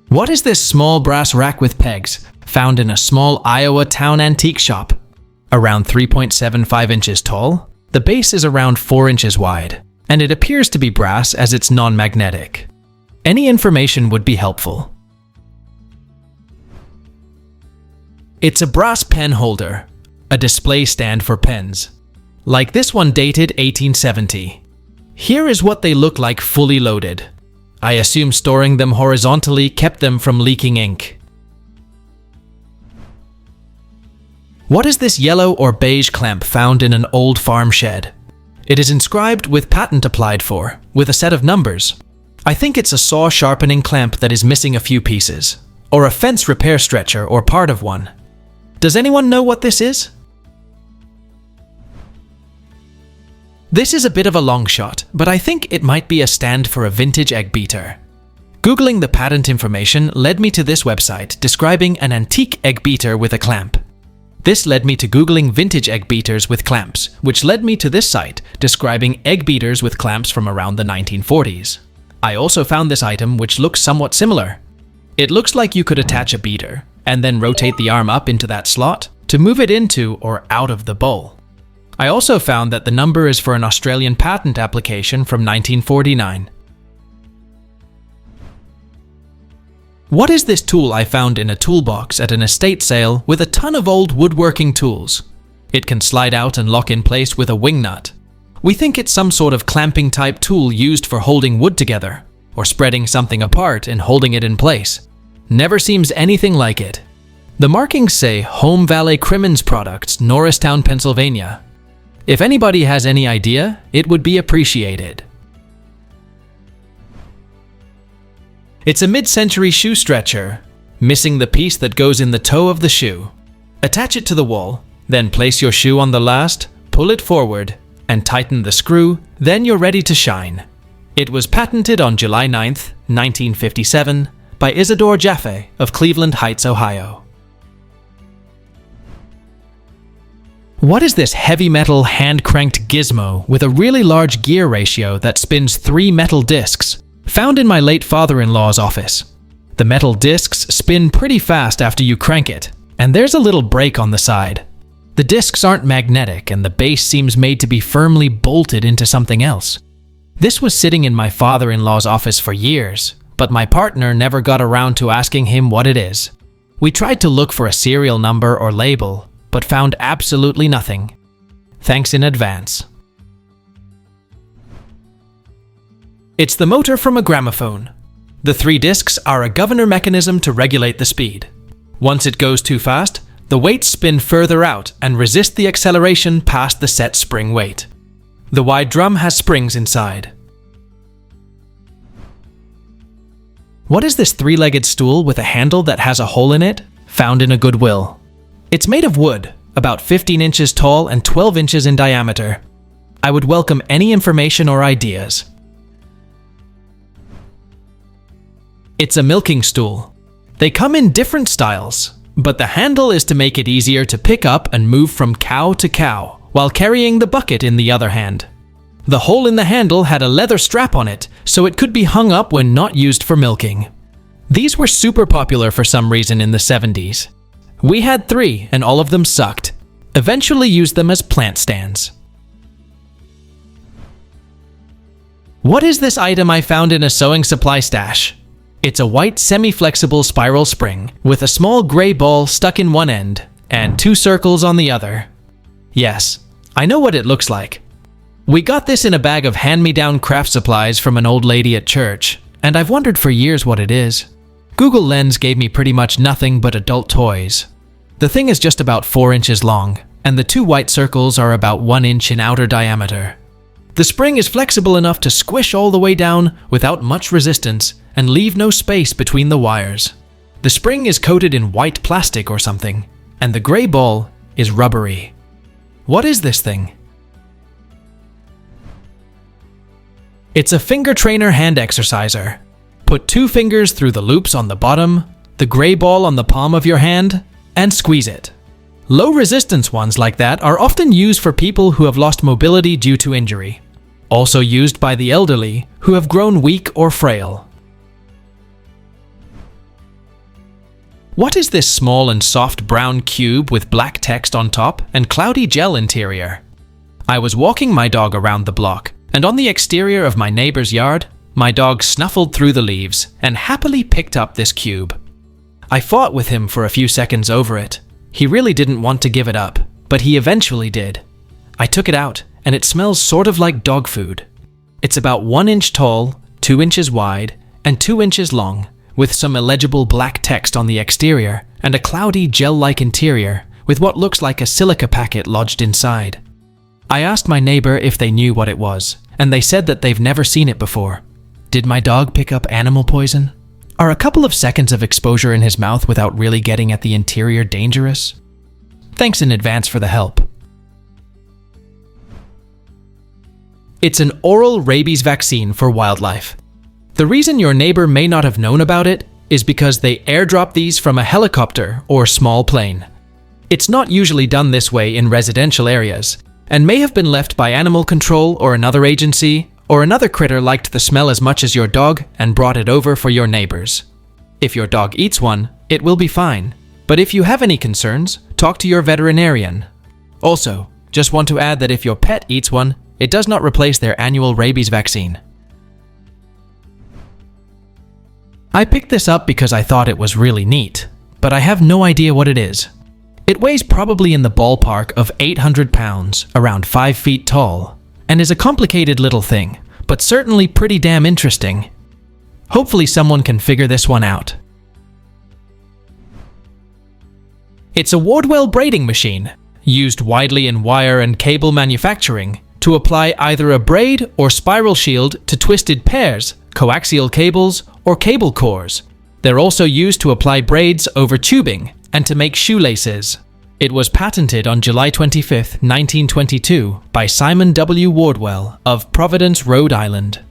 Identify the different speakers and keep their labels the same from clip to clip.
Speaker 1: What is this small brass rack with pegs, found in a small Iowa town antique shop? Around 3.75 inches tall, the base is around 4 inches wide, and it appears to be brass as it's non-magnetic. Any information would be helpful. It's a brass pen holder, a display stand for pens. Like this one dated 1870. Here is what they look like fully loaded. I assume storing them horizontally kept them from leaking ink. What is this yellow or beige clamp found in an old farm shed? It is inscribed with patent applied for, with a set of numbers. I think it's a saw sharpening clamp that is missing a few pieces, or a fence repair stretcher or part of one. Does anyone know what this is? This is a bit of a long shot, but I think it might be a stand for a vintage egg beater. Googling the patent information led me to this website describing an antique egg beater with a clamp. This led me to Googling vintage egg beaters with clamps, which led me to this site describing egg beaters with clamps from around the 1940s. I also found this item which looks somewhat similar. It looks like you could attach a beater and then rotate the arm up into that slot to move it into or out of the bowl. I also found that the number is for an Australian patent application from 1949. What is this tool I found in a toolbox at an estate sale with a ton of old woodworking tools? It can slide out and lock in place with a wing nut. We think it's some sort of clamping type tool used for holding wood together, or spreading something apart and holding it in place. Never seems anything like it. The markings say Home Valley Crimmins Products, Norristown, Pennsylvania. If anybody has any idea, it would be appreciated. It's a mid-century shoe stretcher, missing the piece that goes in the toe of the shoe. Attach it to the wall, then place your shoe on the last, pull it forward, and tighten the screw, then you're ready to shine. It was patented on July 9th, 1957, by Isidore Jaffe of Cleveland Heights, Ohio. What is this heavy metal hand-cranked gizmo with a really large gear ratio that spins 3 metal discs, found in my late father-in-law's office? The metal discs spin pretty fast after you crank it, and there's a little brake on the side. The discs aren't magnetic and the base seems made to be firmly bolted into something else. This was sitting in my father-in-law's office for years, but my partner never got around to asking him what it is. We tried to look for a serial number or label, but found absolutely nothing. Thanks in advance. It's the motor from a gramophone. The 3 discs are a governor mechanism to regulate the speed. Once it goes too fast, the weights spin further out and resist the acceleration past the set spring weight. The wide drum has springs inside. What is this 3-legged stool with a handle that has a hole in it, found in a Goodwill? It's made of wood, about 15 inches tall and 12 inches in diameter. I would welcome any information or ideas. It's a milking stool. They come in different styles, but the handle is to make it easier to pick up and move from cow to cow, while carrying the bucket in the other hand. The hole in the handle had a leather strap on it, so it could be hung up when not used for milking. These were super popular for some reason in the 70s. We had 3 and all of them sucked. Eventually used them as plant stands. What is this item I found in a sewing supply stash? It's a white semi-flexible spiral spring with a small gray ball stuck in one end and 2 circles on the other. Yes, I know what it looks like. We got this in a bag of hand-me-down craft supplies from an old lady at church, and I've wondered for years what it is. Google Lens gave me pretty much nothing but adult toys. The thing is just about 4 inches long, and the 2 white circles are about 1 inch in outer diameter. The spring is flexible enough to squish all the way down without much resistance and leave no space between the wires. The spring is coated in white plastic or something, and the gray ball is rubbery. What is this thing? It's a finger trainer hand exerciser. Put 2 fingers through the loops on the bottom, the gray ball on the palm of your hand, and squeeze it. Low resistance ones like that are often used for people who have lost mobility due to injury. also used by the elderly who have grown weak or frail. What is this small and soft brown cube with black text on top and cloudy gel interior? I was walking my dog around the block, and on the exterior of my neighbor's yard, my dog snuffled through the leaves and happily picked up this cube. I fought with him for a few seconds over it. He really didn't want to give it up, but he eventually did. I took it out, and it smells sort of like dog food. It's about 1 inch tall, 2 inches wide, and 2 inches long, with some illegible black text on the exterior and a cloudy gel-like interior with what looks like a silica packet lodged inside. I asked my neighbor if they knew what it was, and they said that they've never seen it before. Did my dog pick up animal poison? Are a couple of seconds of exposure in his mouth without really getting at the interior dangerous? Thanks in advance for the help. It's an oral rabies vaccine for wildlife. The reason your neighbor may not have known about it is because they airdrop these from a helicopter or small plane. It's not usually done this way in residential areas, and may have been left by animal control or another agency, or another critter liked the smell as much as your dog and brought it over for your neighbors. If your dog eats one, it will be fine, but if you have any concerns, talk to your veterinarian. Also, just want to add that if your pet eats one, it does not replace their annual rabies vaccine. I picked this up because I thought it was really neat, but I have no idea what it is. It weighs probably in the ballpark of 800 pounds, around 5 feet tall, and is a complicated little thing, but certainly pretty damn interesting. Hopefully someone can figure this one out. It's a Wardwell braiding machine, used widely in wire and cable manufacturing, to apply either a braid or spiral shield to twisted pairs, coaxial cables, or cable cores. They're also used to apply braids over tubing and to make shoelaces. It was patented on July 25, 1922 by Simon W. Wardwell of Providence, Rhode Island.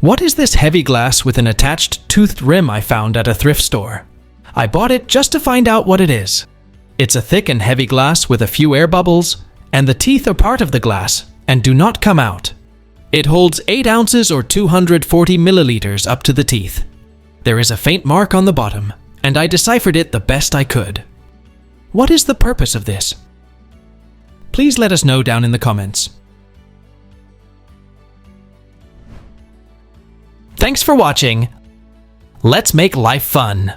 Speaker 1: What is this heavy glass with an attached toothed rim I found at a thrift store? I bought it just to find out what it is. It's a thick and heavy glass with a few air bubbles, and the teeth are part of the glass and do not come out. It holds 8 ounces or 240 milliliters up to the teeth. There is a faint mark on the bottom, and I deciphered it the best I could. What is the purpose of this? Please let us know down in the comments. Thanks for watching. Let's make life fun.